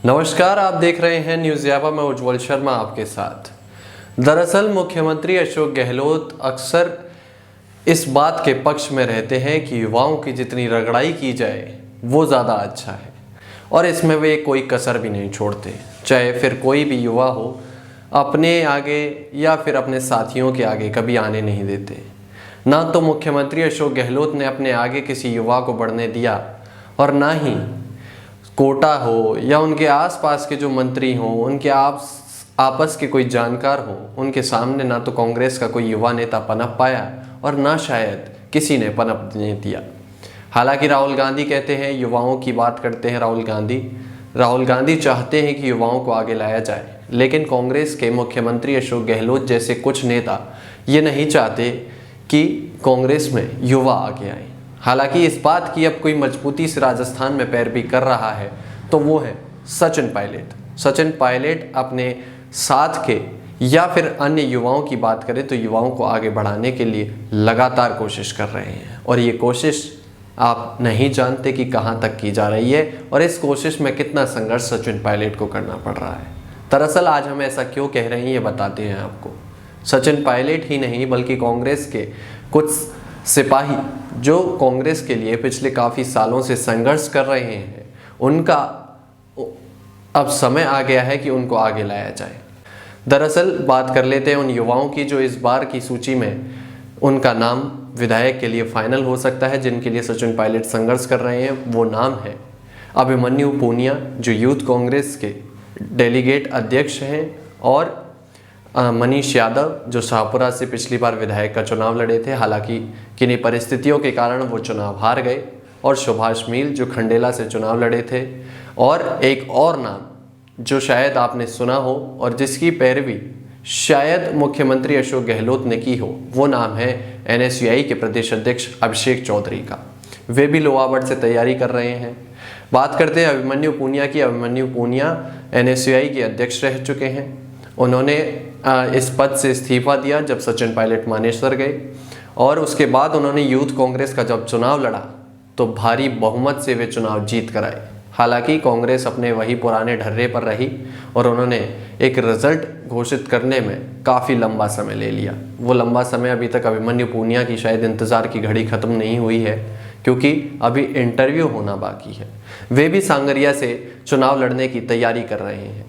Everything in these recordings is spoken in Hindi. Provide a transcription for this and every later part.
नमस्कार, आप देख रहे हैं न्यूज़ याबा में उज्ज्वल शर्मा आपके साथ। दरअसल मुख्यमंत्री अशोक गहलोत अक्सर इस बात के पक्ष में रहते हैं कि युवाओं की जितनी रगड़ाई की जाए वो ज़्यादा अच्छा है, और इसमें वे कोई कसर भी नहीं छोड़ते। चाहे फिर कोई भी युवा हो, अपने आगे या फिर अपने साथियों के आगे कभी आने नहीं देते। ना तो मुख्यमंत्री अशोक गहलोत ने अपने आगे किसी युवा को बढ़ने दिया, और ना ही कोटा हो या उनके आसपास के जो मंत्री हों, उनके आपस के कोई जानकार हो, उनके सामने ना तो कांग्रेस का कोई युवा नेता पनप पाया और ना शायद किसी ने पनपने दिया। हालांकि राहुल गांधी कहते हैं, युवाओं की बात करते हैं राहुल गांधी चाहते हैं कि युवाओं को आगे लाया जाए, लेकिन कांग्रेस के मुख्यमंत्री अशोक गहलोत जैसे कुछ नेता ये नहीं चाहते कि कांग्रेस में युवा आगे आए। हालांकि इस बात की अब कोई मजबूती से राजस्थान में पैरवी कर रहा है तो वो है सचिन पायलट अपने साथ के या फिर अन्य युवाओं की बात करें तो युवाओं को आगे बढ़ाने के लिए लगातार कोशिश कर रहे हैं, और ये कोशिश आप नहीं जानते कि कहां तक की जा रही है और इस कोशिश में कितना संघर्ष सचिन पायलट को करना पड़ रहा है। दरअसल आज हम ऐसा क्यों कह रहे हैं ये बताते हैं आपको। सचिन पायलट ही नहीं बल्कि कांग्रेस के कुछ सिपाही जो कांग्रेस के लिए पिछले काफ़ी सालों से संघर्ष कर रहे हैं, उनका अब समय आ गया है कि उनको आगे लाया जाए। दरअसल बात कर लेते हैं उन युवाओं की जो इस बार की सूची में उनका नाम विधायक के लिए फाइनल हो सकता है, जिनके लिए सचिन पायलट संघर्ष कर रहे हैं। वो नाम है अभिमन्यु पूनिया, जो यूथ कांग्रेस के डेलीगेट अध्यक्ष हैं, और मनीष यादव जो शाहपुरा से पिछली बार विधायक का चुनाव लड़े थे, हालांकि किन्हीं परिस्थितियों के कारण वो चुनाव हार गए, और सुभाष मील जो खंडेला से चुनाव लड़े थे, और एक और नाम जो शायद आपने सुना हो और जिसकी पैरवी शायद मुख्यमंत्री अशोक गहलोत ने की हो, वो नाम है NSUI के प्रदेश अध्यक्ष अभिषेक चौधरी का। वे भी लोहावट से तैयारी कर रहे हैं। बात करते हैं अभिमन्यु पूनिया की। अभिमन्यु पूनिया NSUI के अध्यक्ष रह चुके हैं। उन्होंने इस पद से इस्तीफा दिया जब सचिन पायलट मानेसर गए, और उसके बाद उन्होंने यूथ कांग्रेस का जब चुनाव लड़ा तो भारी बहुमत से वे चुनाव जीत कर आए। हालांकि कांग्रेस अपने वही पुराने ढर्रे पर रही और उन्होंने एक रिजल्ट घोषित करने में काफ़ी लंबा समय ले लिया। वो लंबा समय अभी तक अभिमन्यु पूनिया की शायद इंतज़ार की घड़ी ख़त्म नहीं हुई है, क्योंकि अभी इंटरव्यू होना बाकी है। वे भी सांगरिया से चुनाव लड़ने की तैयारी कर रहे हैं,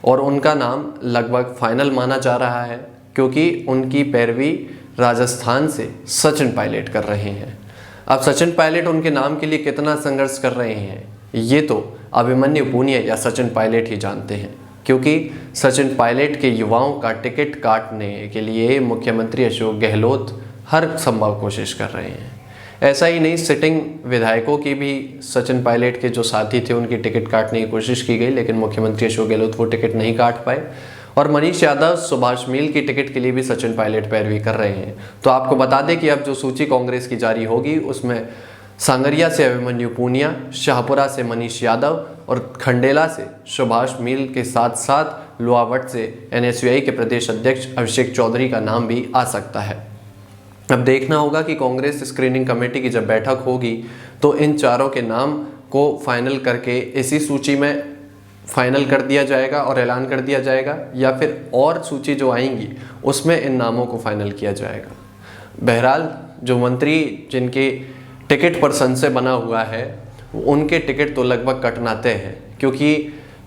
और उनका नाम लगभग फाइनल माना जा रहा है, क्योंकि उनकी पैरवी राजस्थान से सचिन पायलट कर रहे हैं। अब सचिन पायलट उनके नाम के लिए कितना संघर्ष कर रहे हैं ये तो अभिमन्यु पूनिया या सचिन पायलट ही जानते हैं, क्योंकि सचिन पायलट के युवाओं का टिकट काटने के लिए मुख्यमंत्री अशोक गहलोत हर संभव कोशिश कर रहे हैं। ऐसा ही नहीं, सिटिंग विधायकों की भी सचिन पायलट के जो साथी थे उनकी टिकट काटने की कोशिश की गई, लेकिन मुख्यमंत्री अशोक गहलोत वो टिकट नहीं काट पाए। और मनीष यादव, सुभाष मील की टिकट के लिए भी सचिन पायलट पैरवी कर रहे हैं। तो आपको बता दें कि अब जो सूची कांग्रेस की जारी होगी उसमें सांगरिया से अभिमन्यु पूनिया, शाहपुरा से मनीष यादव और खंडेला से सुभाष मील के साथ साथ लोहावट से NSUI के प्रदेश अध्यक्ष अभिषेक चौधरी का नाम भी आ सकता है। अब देखना होगा कि कांग्रेस स्क्रीनिंग कमेटी की जब बैठक होगी तो इन चारों के नाम को फाइनल करके इसी सूची में फाइनल कर दिया जाएगा और ऐलान कर दिया जाएगा, या फिर और सूची जो आएंगी उसमें इन नामों को फाइनल किया जाएगा। बहरहाल जो मंत्री जिनके टिकट पर संशय बना हुआ है उनके टिकट तो लगभग कटनाते हैं, क्योंकि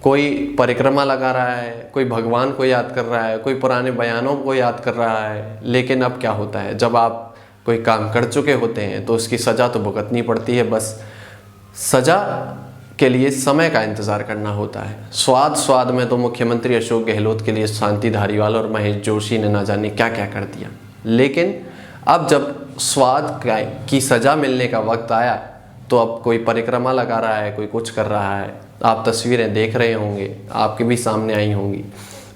कोई परिक्रमा लगा रहा है, कोई भगवान को याद कर रहा है, कोई पुराने बयानों को याद कर रहा है। लेकिन अब क्या होता है, जब आप कोई काम कर चुके होते हैं तो उसकी सज़ा तो भुगतनी पड़ती है। बस सज़ा के लिए समय का इंतज़ार करना होता है। स्वाद में तो मुख्यमंत्री अशोक गहलोत के लिए शांति धारीवाल और महेश जोशी ने ना जाने क्या क्या कर दिया, लेकिन अब जब स्वाद की सज़ा मिलने का वक्त आया तो अब कोई परिक्रमा लगा रहा है, कोई कुछ कर रहा है। आप तस्वीरें देख रहे होंगे, आपके भी सामने आई होंगी।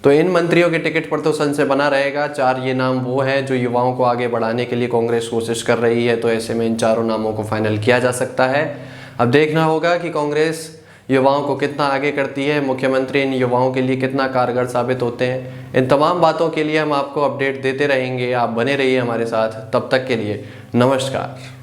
तो इन मंत्रियों के टिकट पर तो संशय बना रहेगा। 4 ये नाम वो हैं जो युवाओं को आगे बढ़ाने के लिए कांग्रेस कोशिश कर रही है, तो ऐसे में इन चारों नामों को फाइनल किया जा सकता है। अब देखना होगा कि कांग्रेस युवाओं को कितना आगे करती है, मुख्यमंत्री इन युवाओं के लिए कितना कारगर साबित होते हैं। इन तमाम बातों के लिए हम आपको अपडेट देते रहेंगे। आप बने रहिए हमारे साथ। तब तक के लिए नमस्कार।